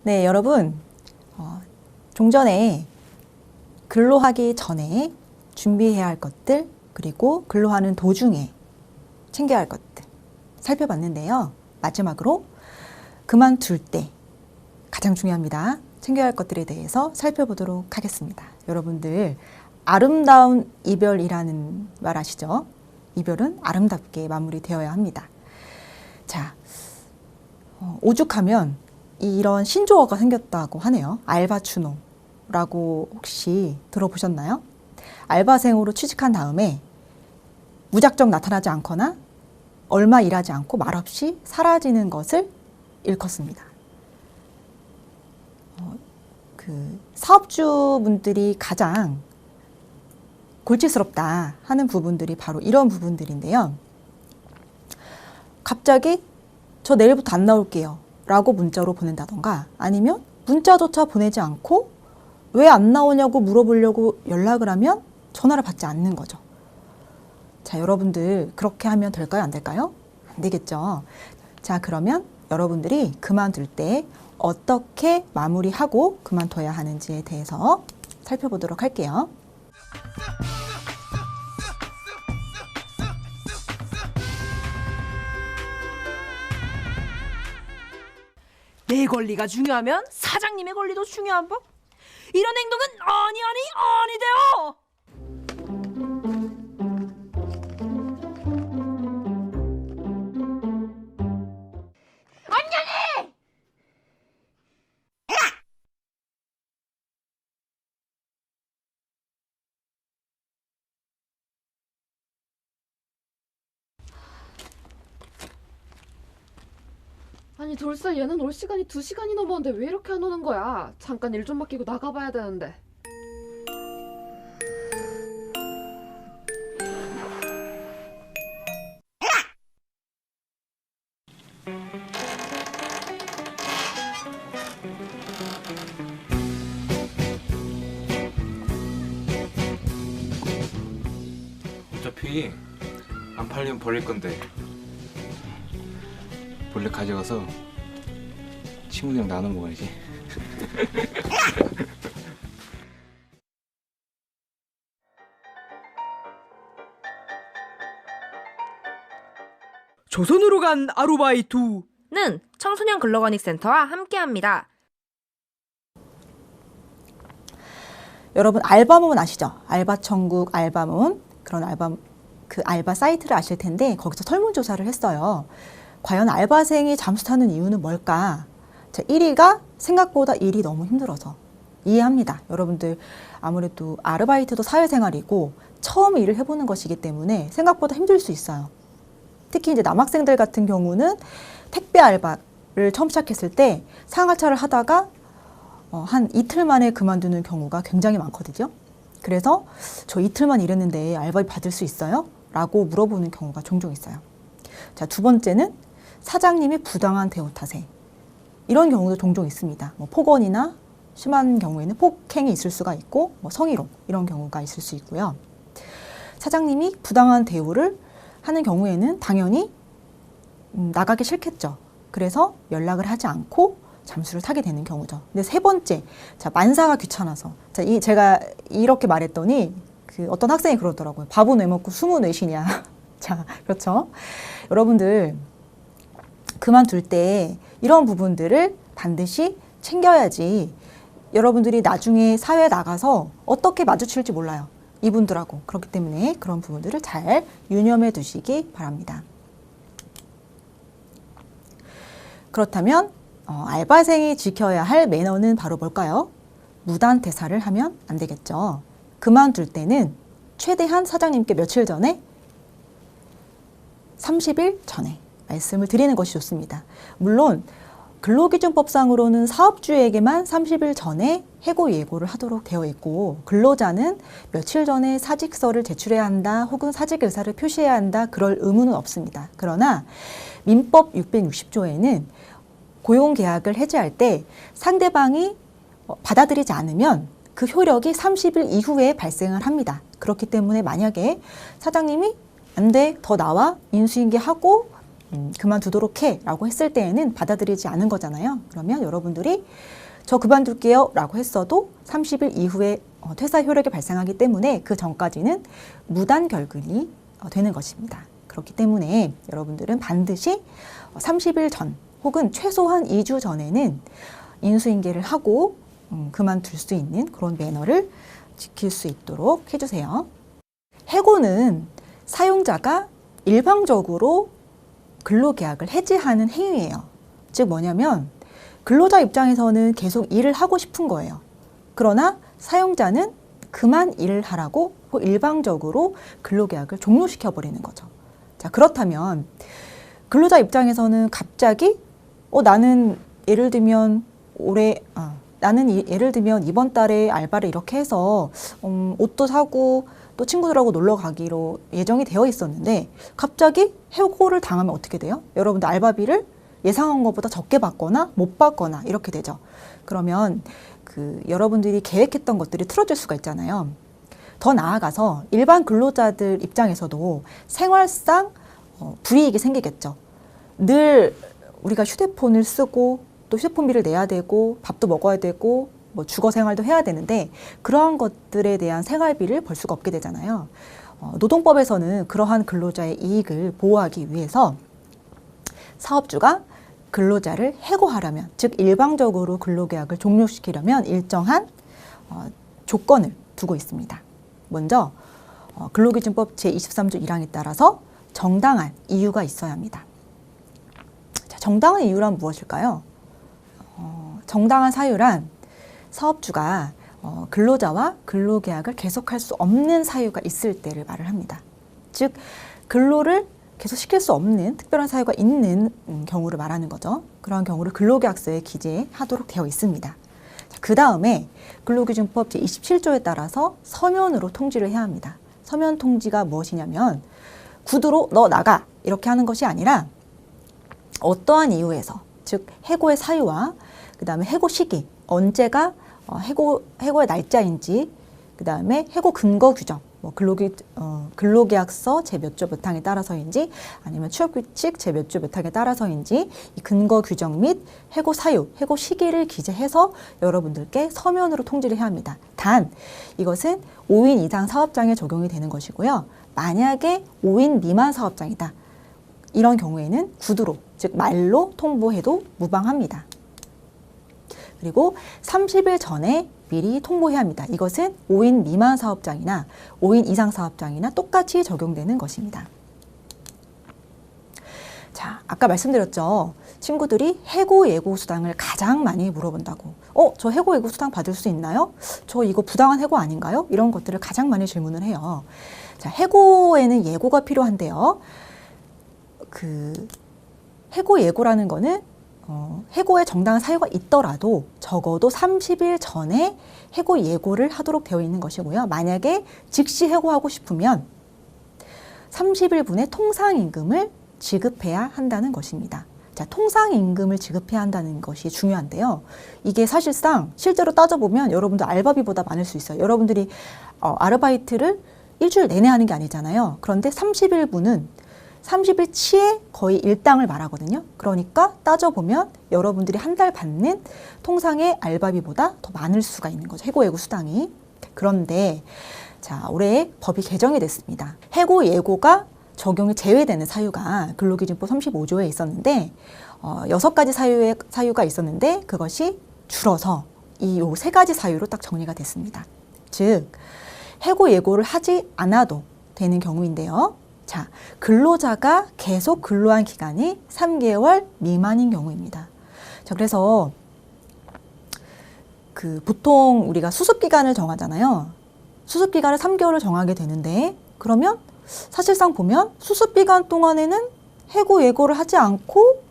네, 여러분, 종전에 근로하기 전에 준비해야 할 것들, 그리고 근로하는 도중에 챙겨야 할 것들 살펴봤는데요. 마지막으로 그만둘 때 가장 중요합니다. 챙겨야 할 것들에 대해서 살펴보도록 하겠습니다. 여러분들, 아름다운 이별이라는 말 아시죠? 이별은 아름답게 마무리되어야 합니다. 자, 오죽하면 이런 신조어가 생겼다고 하네요. 알바추노라고 혹시 들어보셨나요? 알바생으로 취직한 다음에 무작정 나타나지 않거나 얼마 일하지 않고 말없이 사라지는 것을 일컫습니다. 사업주분들이 가장 골치스럽다 하는 부분들이 바로 이런 부분들인데요. 갑자기 저 내일부터 안 나올게요 라고 문자로 보낸다던가, 아니면 문자조차 보내지 않고 왜 안 나오냐고 물어보려고 연락을 하면 전화를 받지 않는 거죠. 자, 여러분들 그렇게 하면 될까요? 안 될까요? 안 되겠죠. 자, 그러면 여러분들이 그만둘 때 어떻게 마무리하고 그만둬야 하는지에 대해서 살펴보도록 할게요. 내 권리가 중요하면 사장님의 권리도 중요한 법? 이런 행동은 아니 돼요! 언년이! 아니 돌쇠, 얘는 올 시간이 2시간이 넘었는데 왜 이렇게 안 오는 거야? 잠깐 일 좀 맡기고 나가봐야 되는데. 어차피 안 팔리면 버릴 건데 몰래 가져가서 친구들이랑 나눠 먹어야지. 조선으로 간 아르바이트 는 청소년 근로권익센터와 함께합니다. 여러분, 알바몬 아시죠? 알바천국, 알바몬, 그런 알바 사이트를 아실 텐데 거기서 설문조사를 했어요. 과연 알바생이 잠수 타는 이유는 뭘까? 자, 1위가 생각보다 일이 너무 힘들어서. 이해합니다. 여러분들 아무래도 아르바이트도 사회생활이고 처음 일을 해보는 것이기 때문에 생각보다 힘들 수 있어요. 특히 이제 남학생들 같은 경우는 택배 알바를 처음 시작했을 때 상하차를 하다가 한 이틀 만에 그만두는 경우가 굉장히 많거든요. 그래서 저 이틀만 일했는데 알바비 받을 수 있어요? 라고 물어보는 경우가 종종 있어요. 자, 두 번째는 사장님이 부당한 대우 탓에. 이런 경우도 종종 있습니다. 폭언이나 심한 경우에는 폭행이 있을 수가 있고 성희롱 이런 경우가 있을 수 있고요. 사장님이 부당한 대우를 하는 경우에는 당연히 나가기 싫겠죠. 그래서 연락을 하지 않고 잠수를 타게 되는 경우죠. 근데 세 번째, 자, 만사가 귀찮아서. 자, 제가 이렇게 말했더니 어떤 학생이 그러더라고요. 밥은 왜 먹고 숨은 왜 쉬냐. 자, 그렇죠. 여러분들 그만둘 때 이런 부분들을 반드시 챙겨야지 여러분들이 나중에 사회에 나가서 어떻게 마주칠지 몰라요. 이분들하고. 그렇기 때문에 그런 부분들을 잘 유념해 두시기 바랍니다. 그렇다면 알바생이 지켜야 할 매너는 바로 뭘까요? 무단 퇴사를 하면 안 되겠죠. 그만둘 때는 최대한 사장님께 며칠 전에 30일 전에 말씀을 드리는 것이 좋습니다. 물론 근로기준법상으로는 사업주에게만 30일 전에 해고 예고를 하도록 되어 있고, 근로자는 며칠 전에 사직서를 제출해야 한다 혹은 사직 의사를 표시해야 한다, 그럴 의무는 없습니다. 그러나 민법 660조에는 고용계약을 해지할 때 상대방이 받아들이지 않으면 그 효력이 30일 이후에 발생을 합니다. 그렇기 때문에 만약에 사장님이 안 돼, 더 나와, 인수인계하고 그만두도록 해 라고 했을 때에는 받아들이지 않은 거잖아요. 그러면 여러분들이 저 그만둘게요 라고 했어도 30일 이후에 퇴사 효력이 발생하기 때문에 그 전까지는 무단 결근이 되는 것입니다. 그렇기 때문에 여러분들은 반드시 30일 전 혹은 최소한 2주 전에는 인수인계를 하고 그만둘 수 있는 그런 매너를 지킬 수 있도록 해주세요. 해고는 사용자가 일방적으로 근로계약을 해지하는 행위예요. 즉 뭐냐면 근로자 입장에서는 계속 일을 하고 싶은 거예요. 그러나 사용자는 그만 일을 하라고 일방적으로 근로계약을 종료시켜버리는 거죠. 자, 그렇다면 근로자 입장에서는 갑자기 나는 예를 들면 예를 들면 이번 달에 알바를 이렇게 해서 옷도 사고 또 친구들하고 놀러 가기로 예정이 되어 있었는데 갑자기 해고를 당하면 어떻게 돼요? 여러분들 알바비를 예상한 것보다 적게 받거나 못 받거나 이렇게 되죠. 그러면 여러분들이 계획했던 것들이 틀어질 수가 있잖아요. 더 나아가서 일반 근로자들 입장에서도 생활상 불이익이 생기겠죠. 늘 우리가 휴대폰을 쓰고 또 휴대폰비를 내야 되고 밥도 먹어야 되고 뭐 주거 생활도 해야 되는데 그러한 것들에 대한 생활비를 벌 수가 없게 되잖아요. 노동법에서는 그러한 근로자의 이익을 보호하기 위해서 사업주가 근로자를 해고하려면, 즉 일방적으로 근로계약을 종료시키려면 일정한 조건을 두고 있습니다. 먼저 근로기준법 제23조 1항에 따라서 정당한 이유가 있어야 합니다. 자, 정당한 이유란 무엇일까요? 정당한 사유란 사업주가 근로자와 근로계약을 계속할 수 없는 사유가 있을 때를 말을 합니다. 즉 근로를 계속 시킬 수 없는 특별한 사유가 있는 경우를 말하는 거죠. 그러한 경우를 근로계약서에 기재하도록 되어 있습니다. 그 다음에 근로기준법 제27조에 따라서 서면으로 통지를 해야 합니다. 서면 통지가 무엇이냐면 구두로 너 나가 이렇게 하는 것이 아니라 어떠한 이유에서, 즉 해고의 사유와 그 다음에 해고 시기, 언제가 해고의 날짜인지, 그 다음에 해고 근거 규정, 근로계약서 제 몇 조 몇 항에 따라서인지 아니면 취업규칙 제 몇 조 몇 항에 따라서인지 이 근거 규정 및 해고 사유, 해고 시기를 기재해서 여러분들께 서면으로 통지를 해야 합니다. 단 이것은 5인 이상 사업장에 적용이 되는 것이고요. 만약에 5인 미만 사업장이다. 이런 경우에는 구두로, 즉 말로 통보해도 무방합니다. 그리고 30일 전에 미리 통보해야 합니다. 이것은 5인 미만 사업장이나 5인 이상 사업장이나 똑같이 적용되는 것입니다. 자, 아까 말씀드렸죠. 친구들이 해고 예고 수당을 가장 많이 물어본다고. 저 해고 예고 수당 받을 수 있나요? 저 이거 부당한 해고 아닌가요? 이런 것들을 가장 많이 질문을 해요. 자, 해고에는 예고가 필요한데요. 해고 예고라는 거는 해고에 정당한 사유가 있더라도 적어도 30일 전에 해고 예고를 하도록 되어 있는 것이고요. 만약에 즉시 해고하고 싶으면 30일분의 통상임금을 지급해야 한다는 것입니다. 자, 통상임금을 지급해야 한다는 것이 중요한데요. 이게 사실상 실제로 따져보면 여러분들 알바비보다 많을 수 있어요. 여러분들이 아르바이트를 일주일 내내 하는 게 아니잖아요. 그런데 30일분은 30일치에 거의 일당을 말하거든요. 그러니까 따져보면 여러분들이 한 달 받는 통상의 알바비보다 더 많을 수가 있는 거죠. 해고 예고 수당이. 그런데 자, 올해 법이 개정이 됐습니다. 해고 예고가 적용이 제외되는 사유가 근로기준법 35조에 있었는데 6가지 사유가 있었는데 그것이 줄어서 이 3가지 사유로 딱 정리가 됐습니다. 즉 해고 예고를 하지 않아도 되는 경우인데요. 자, 근로자가 계속 근로한 기간이 3개월 미만인 경우입니다. 자, 그래서 보통 우리가 수습기간을 정하잖아요. 수습기간을 3개월을 정하게 되는데 그러면 사실상 보면 수습기간 동안에는 해고 예고를 하지 않고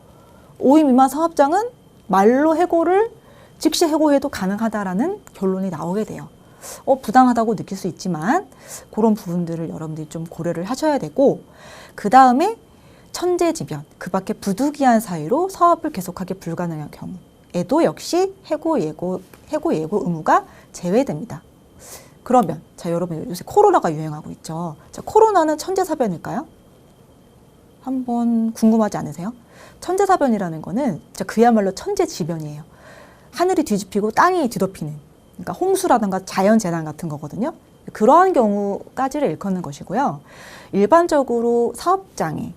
5인 미만 사업장은 말로 해고를 즉시 해고해도 가능하다라는 결론이 나오게 돼요. 부당하다고 느낄 수 있지만 그런 부분들을 여러분들이 좀 고려를 하셔야 되고, 그 다음에 천재지변, 그 밖에 부득이한 사유로 사업을 계속하기 불가능한 경우에도 역시 해고 예고 의무가 제외됩니다. 그러면 자, 여러분 요새 코로나가 유행하고 있죠. 자, 코로나는 천재사변일까요? 한번 궁금하지 않으세요? 천재사변이라는 거는 진짜 그야말로 천재지변이에요. 하늘이 뒤집히고 땅이 뒤덮이는, 그러니까 홍수라든가 자연재난 같은 거거든요. 그러한 경우까지를 일컫는 것이고요. 일반적으로 사업장에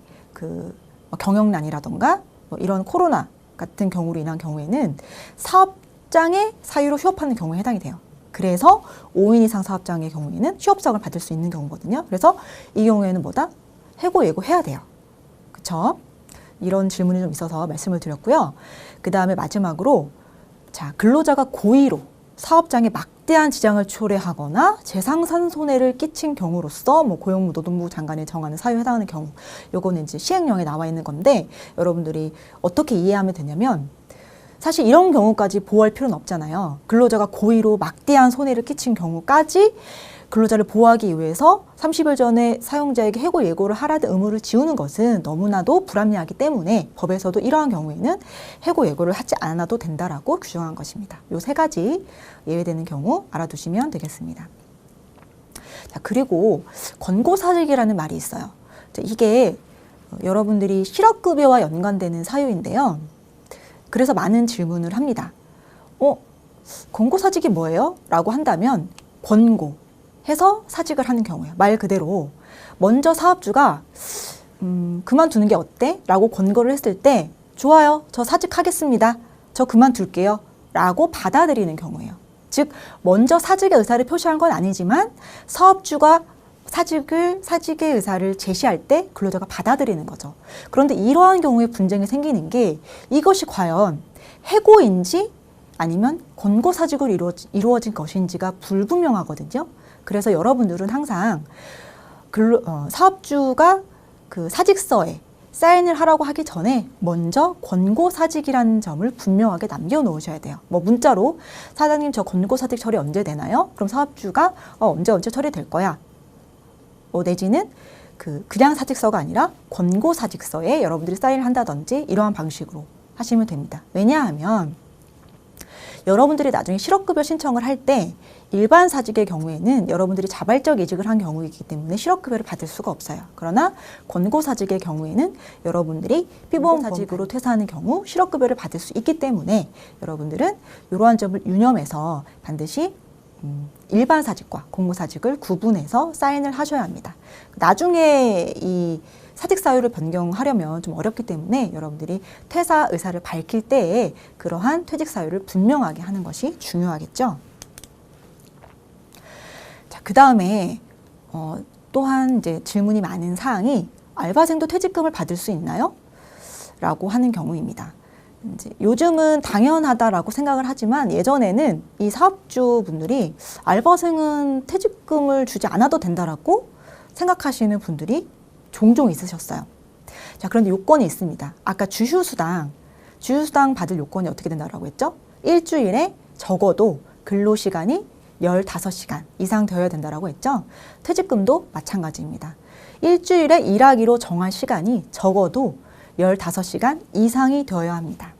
경영난이라든가 이런 코로나 같은 경우로 인한 경우에는 사업장의 사유로 휴업하는 경우에 해당이 돼요. 그래서 5인 이상 사업장의 경우에는 휴업장을 받을 수 있는 경우거든요. 그래서 이 경우에는 뭐다? 해고 예고해야 돼요. 그쵸? 이런 질문이 좀 있어서 말씀을 드렸고요. 그 다음에 마지막으로, 자, 근로자가 고의로 사업장에 막대한 지장을 초래하거나 재상산 손해를 끼친 경우로서 고용노동부 장관이 정하는 사유에 해당하는 경우, 요거는 이제 시행령에 나와 있는 건데, 여러분들이 어떻게 이해하면 되냐면, 사실 이런 경우까지 보호할 필요는 없잖아요. 근로자가 고의로 막대한 손해를 끼친 경우까지 근로자를 보호하기 위해서 30일 전에 사용자에게 해고 예고를 하라는 의무를 지우는 것은 너무나도 불합리하기 때문에 법에서도 이러한 경우에는 해고 예고를 하지 않아도 된다라고 규정한 것입니다. 요 3가지 예외되는 경우 알아두시면 되겠습니다. 자, 그리고 권고사직이라는 말이 있어요. 자, 이게 여러분들이 실업급여와 연관되는 사유인데요. 그래서 많은 질문을 합니다. 권고사직이 뭐예요? 라고 한다면 권고해서 사직을 하는 경우예요. 말 그대로 먼저 사업주가 그만두는 게 어때? 라고 권고를 했을 때 좋아요, 저 사직하겠습니다, 저 그만둘게요 라고 받아들이는 경우예요. 즉 먼저 사직의 의사를 표시한 건 아니지만 사업주가 사직의 의사를 제시할 때 근로자가 받아들이는 거죠. 그런데 이러한 경우에 분쟁이 생기는 게 이것이 과연 해고인지 아니면 권고사직으로 이루어진 것인지가 불분명하거든요. 그래서 여러분들은 항상 사업주가 그 사직서에 사인을 하라고 하기 전에 먼저 권고사직이라는 점을 분명하게 남겨놓으셔야 돼요. 문자로 사장님 저 권고사직 처리 언제 되나요? 그럼 사업주가 언제 처리될 거야. 내지는 그냥 사직서가 아니라 권고사직서에 여러분들이 사인을 한다든지 이러한 방식으로 하시면 됩니다. 왜냐하면 여러분들이 나중에 실업급여 신청을 할 때 일반 사직의 경우에는 여러분들이 자발적 이직을 한 경우이기 때문에 실업급여를 받을 수가 없어요. 그러나 권고사직의 경우에는 여러분들이 피보험사직으로 퇴사하는 경우 실업급여를 받을 수 있기 때문에 여러분들은 이러한 점을 유념해서 반드시 일반 사직과 권고사직을 구분해서 사인을 하셔야 합니다. 나중에 이 사직 사유를 변경하려면 좀 어렵기 때문에 여러분들이 퇴사 의사를 밝힐 때에 그러한 퇴직 사유를 분명하게 하는 것이 중요하겠죠. 자, 그 다음에 또한 이제 질문이 많은 사항이 알바생도 퇴직금을 받을 수 있나요? 라고 하는 경우입니다. 이제 요즘은 당연하다라고 생각을 하지만 예전에는 이 사업주분들이 알바생은 퇴직금을 주지 않아도 된다라고 생각하시는 분들이 종종 있으셨어요. 자, 그런데 요건이 있습니다. 아까 주휴수당 받을 요건이 어떻게 된다라고 했죠? 일주일에 적어도 근로시간이 15시간 이상 되어야 된다라고 했죠? 퇴직금도 마찬가지입니다. 일주일에 일하기로 정한 시간이 적어도 15시간 이상이 되어야 합니다.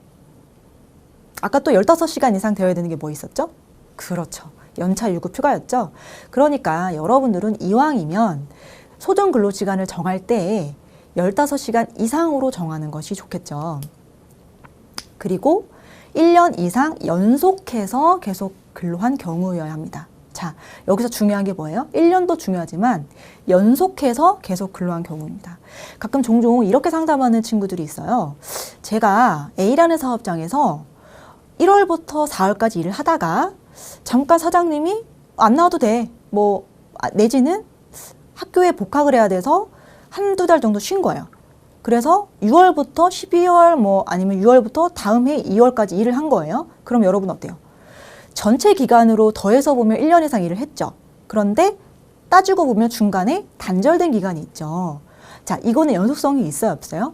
아까 또 15시간 이상 되어야 되는 게 뭐 있었죠? 그렇죠. 연차 유급 휴가였죠. 그러니까 여러분들은 이왕이면 소정 근로시간을 정할 때 15시간 이상으로 정하는 것이 좋겠죠. 그리고 1년 이상 연속해서 계속 근로한 경우여야 합니다. 자, 여기서 중요한 게 뭐예요? 1년도 중요하지만 연속해서 계속 근로한 경우입니다. 가끔 종종 이렇게 상담하는 친구들이 있어요. 제가 A라는 사업장에서 1월부터 4월까지 일을 하다가 잠깐 사장님이 안 나와도 돼. 내지는 학교에 복학을 해야 돼서 한두 달 정도 쉰 거예요. 그래서 6월부터 12월 아니면 6월부터 다음 해 2월까지 일을 한 거예요. 그럼 여러분 어때요? 전체 기간으로 더해서 보면 1년 이상 일을 했죠. 그런데 따지고 보면 중간에 단절된 기간이 있죠. 자, 이거는 연속성이 있어요, 없어요?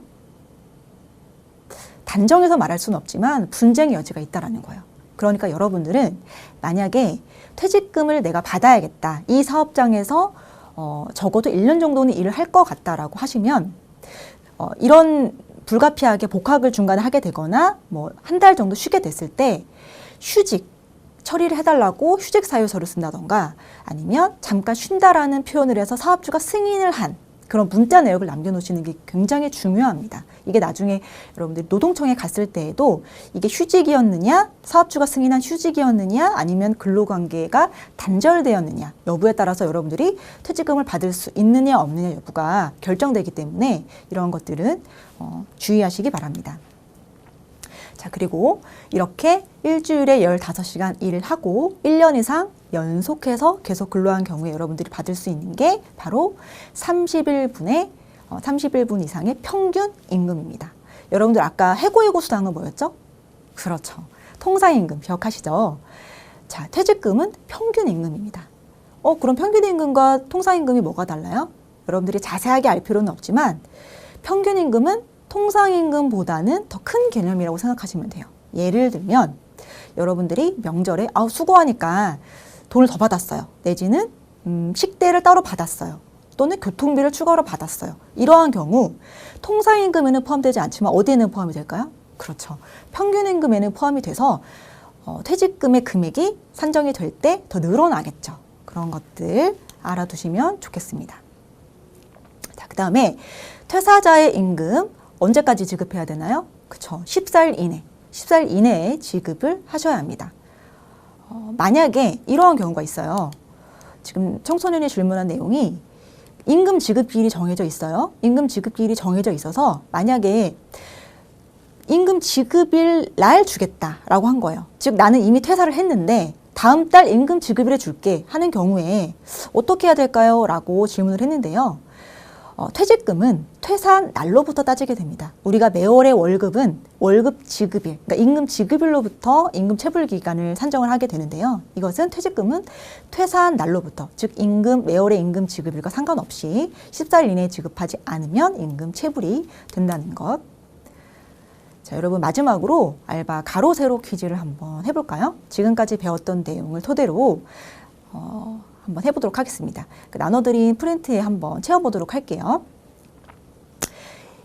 단정해서 말할 수는 없지만 분쟁의 여지가 있다라는 거예요. 그러니까 여러분들은 만약에 퇴직금을 내가 받아야겠다. 이 사업장에서 적어도 1년 정도는 일을 할 것 같다라고 하시면 이런 불가피하게 복학을 중간에 하게 되거나 한 달 정도 쉬게 됐을 때 휴직 처리를 해달라고 휴직 사유서를 쓴다던가 아니면 잠깐 쉰다라는 표현을 해서 사업주가 승인을 한 그런 문자 내역을 남겨놓으시는 게 굉장히 중요합니다. 이게 나중에 여러분들이 노동청에 갔을 때에도 이게 휴직이었느냐, 사업주가 승인한 휴직이었느냐, 아니면 근로관계가 단절되었느냐 여부에 따라서 여러분들이 퇴직금을 받을 수 있느냐 없느냐 여부가 결정되기 때문에 이런 것들은 주의하시기 바랍니다. 자, 그리고 이렇게 일주일에 15시간 일을 하고 1년 이상 연속해서 계속 근로한 경우에 여러분들이 받을 수 있는 게 바로 30일 이상의 평균 임금입니다. 여러분들 아까 해고예고 수당은 뭐였죠? 그렇죠. 통상임금 기억하시죠? 자, 퇴직금은 평균 임금입니다. 그럼 평균 임금과 통상임금이 뭐가 달라요? 여러분들이 자세하게 알 필요는 없지만 평균 임금은 통상임금보다는 더 큰 개념이라고 생각하시면 돼요. 예를 들면 여러분들이 명절에 수고하니까 돈을 더 받았어요. 내지는 식대를 따로 받았어요. 또는 교통비를 추가로 받았어요. 이러한 경우 통상임금에는 포함되지 않지만 어디에는 포함이 될까요? 그렇죠. 평균임금에는 포함이 돼서 퇴직금의 금액이 산정이 될 때 더 늘어나겠죠. 그런 것들 알아두시면 좋겠습니다. 자, 그 다음에 퇴사자의 임금 언제까지 지급해야 되나요? 그쵸. 14일 이내에 지급을 하셔야 합니다. 만약에 이러한 경우가 있어요. 지금 청소년이 질문한 내용이 임금 지급기일이 정해져 있어요. 임금 지급기일이 정해져 있어서 만약에 임금 지급일 날 주겠다라고 한 거예요. 즉 나는 이미 퇴사를 했는데 다음 달 임금 지급일에 줄게 하는 경우에 어떻게 해야 될까요? 라고 질문을 했는데요. 퇴직금은 퇴사 날로부터 따지게 됩니다. 우리가 매월의 월급은 월급 지급일, 그러니까 임금 지급일로부터 임금 체불 기간을 산정을 하게 되는데요. 이것은 퇴직금은 퇴사 날로부터, 즉 매월의 임금 지급일과 상관없이 14일 이내에 지급하지 않으면 임금 체불이 된다는 것. 자, 여러분 마지막으로 알바 가로 세로 퀴즈를 한번 해볼까요? 지금까지 배웠던 내용을 토대로 한번 해보도록 하겠습니다. 나눠드린 프린트에 한번 채워보도록 할게요.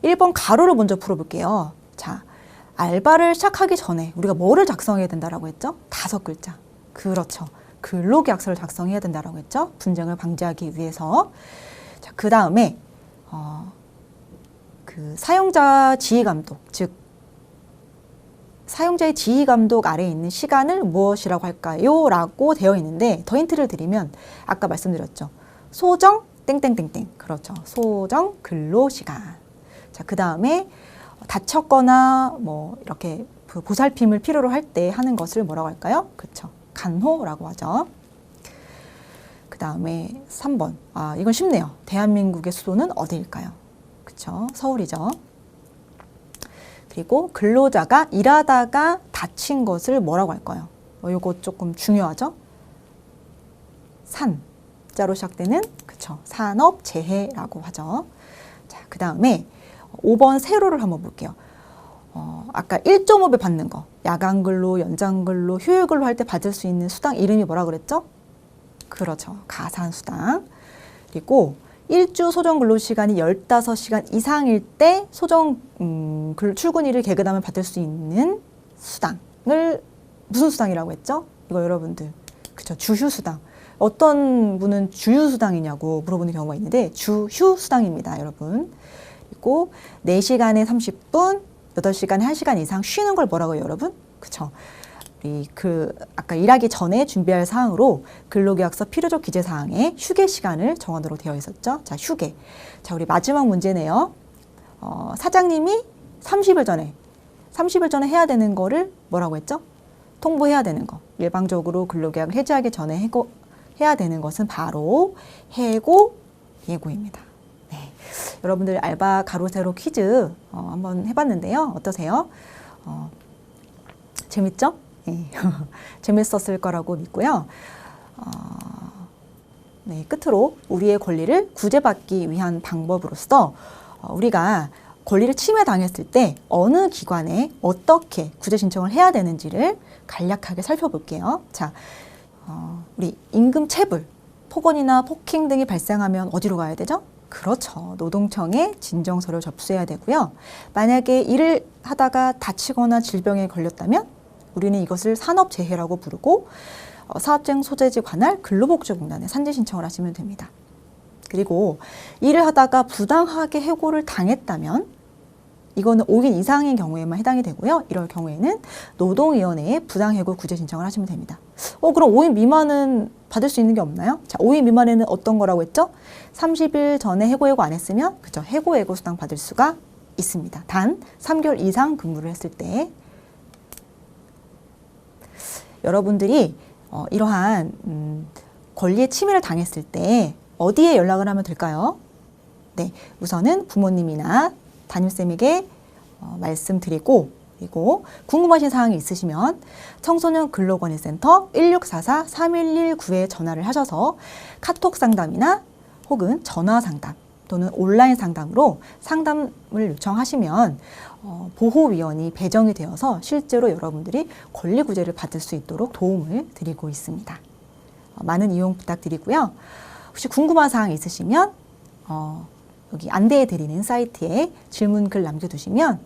1번 가로를 먼저 풀어볼게요. 자, 알바를 시작하기 전에 우리가 뭐를 작성해야 된다라고 했죠? 5글자. 그렇죠. 근로계약서를 작성해야 된다라고 했죠? 분쟁을 방지하기 위해서. 자, 그 다음에 사용자 지휘감독, 즉 사용자의 지휘감독 아래에 있는 시간을 무엇이라고 할까요? 라고 되어 있는데 더 힌트를 드리면 아까 말씀드렸죠. 소정 땡땡땡땡. 그렇죠. 소정 근로시간. 자, 그 다음에 다쳤거나 이렇게 보살핌을 필요로 할 때 하는 것을 뭐라고 할까요? 그렇죠. 간호라고 하죠. 그 다음에 3번. 이건 쉽네요. 대한민국의 수도는 어디일까요? 그렇죠. 서울이죠. 그리고 근로자가 일하다가 다친 것을 뭐라고 할까요? 이거 조금 중요하죠? 산자로 시작되는 그쵸 산업재해라고 하죠. 자, 그 다음에 5번 세로를 한번 볼게요. 아까 1.5배 받는 거, 야간근로, 연장근로, 휴일근로 할 때 받을 수 있는 수당 이름이 뭐라 그랬죠? 그렇죠. 가산수당. 그리고 일주 소정 근로시간이 15시간 이상일 때 소정 출근일을 개근하면 받을 수 있는 수당을 무슨 수당이라고 했죠? 이거 여러분들 그쵸? 주휴수당. 어떤 분은 주휴수당이냐고 물어보는 경우가 있는데 주휴수당입니다, 여러분. 그리고 4시간에 30분, 8시간에 1시간 이상 쉬는 걸 뭐라고요, 여러분? 그쵸? 우리 아까 일하기 전에 준비할 사항으로 근로계약서 필요적 기재 사항에 휴게 시간을 정하도록 되어 있었죠. 자, 휴게. 자, 우리 마지막 문제네요. 사장님이 30일 전에 해야 되는 거를 뭐라고 했죠? 통보해야 되는 거. 일방적으로 근로계약을 해지하기 전에 해야 되는 것은 바로 해고 예고입니다. 네. 여러분들 알바 가로 세로 퀴즈 한번 해봤는데요. 어떠세요? 재밌죠? 네. 재밌었을 거라고 믿고요. 네, 끝으로 우리의 권리를 구제받기 위한 방법으로서 우리가 권리를 침해당했을 때 어느 기관에 어떻게 구제 신청을 해야 되는지를 간략하게 살펴볼게요. 자, 우리 임금 체불, 폭언이나 폭행 등이 발생하면 어디로 가야 되죠? 그렇죠. 노동청에 진정서를 접수해야 되고요. 만약에 일을 하다가 다치거나 질병에 걸렸다면 우리는 이것을 산업재해라고 부르고 사업장 소재지 관할 근로복지공단에 산재 신청을 하시면 됩니다. 그리고 일을 하다가 부당하게 해고를 당했다면 이거는 5인 이상인 경우에만 해당이 되고요. 이럴 경우에는 노동위원회에 부당해고 구제 신청을 하시면 됩니다. 그럼 5인 미만은 받을 수 있는 게 없나요? 자, 5인 미만에는 어떤 거라고 했죠? 30일 전에 해고 안 했으면 그죠? 해고 수당 받을 수가 있습니다. 단 3개월 이상 근무를 했을 때. 여러분들이 이러한 권리의 침해를 당했을 때 어디에 연락을 하면 될까요? 네, 우선은 부모님이나 담임쌤에게 말씀드리고, 그리고 궁금하신 사항이 있으시면 청소년 근로권익센터 1644-3119에 전화를 하셔서 카톡 상담이나 혹은 전화 상담 또는 온라인 상담으로 상담을 요청하시면 보호위원이 배정이 되어서 실제로 여러분들이 권리구제를 받을 수 있도록 도움을 드리고 있습니다. 많은 이용 부탁드리고요. 혹시 궁금한 사항이 있으시면 여기 안내해 드리는 사이트에 질문글 남겨두시면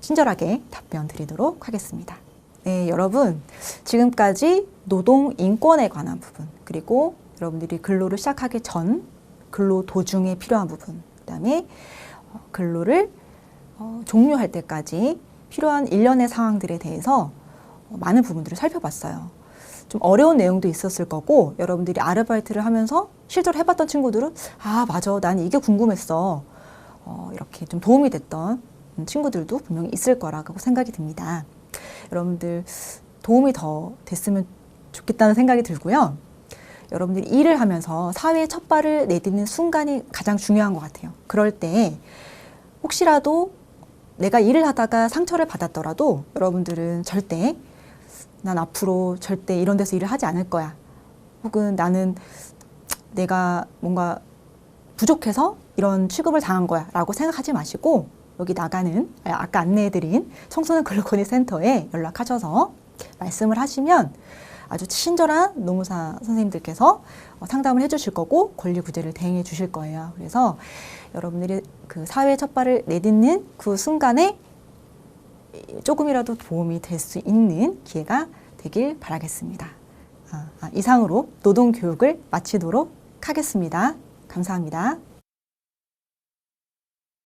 친절하게 답변 드리도록 하겠습니다. 네, 여러분 지금까지 노동 인권에 관한 부분, 그리고 여러분들이 근로를 시작하기 전 근로 도중에 필요한 부분, 그다음에 근로를 종료할 때까지 필요한 일련의 상황들에 대해서 많은 부분들을 살펴봤어요. 좀 어려운 내용도 있었을 거고, 여러분들이 아르바이트를 하면서 실제로 해봤던 친구들은 맞아, 난 이게 궁금했어, 이렇게 좀 도움이 됐던 친구들도 분명히 있을 거라고 생각이 듭니다. 여러분들 도움이 더 됐으면 좋겠다는 생각이 들고요. 여러분들이 일을 하면서 사회에 첫 발을 내딛는 순간이 가장 중요한 것 같아요. 그럴 때 혹시라도 내가 일을 하다가 상처를 받았더라도 여러분들은 절대 난 앞으로 절대 이런 데서 일을 하지 않을 거야, 혹은 나는 내가 뭔가 부족해서 이런 취급을 당한 거야 라고 생각하지 마시고, 여기 나가는 아까 안내해드린 청소년 근로권익센터에 연락하셔서 말씀을 하시면 아주 친절한 노무사 선생님들께서 상담을 해주실 거고 권리구제를 대행해 주실 거예요. 그래서 여러분들이 그 사회의 첫 발을 내딛는 그 순간에 조금이라도 도움이 될 수 있는 기회가 되길 바라겠습니다. 이상으로 노동교육을 마치도록 하겠습니다. 감사합니다.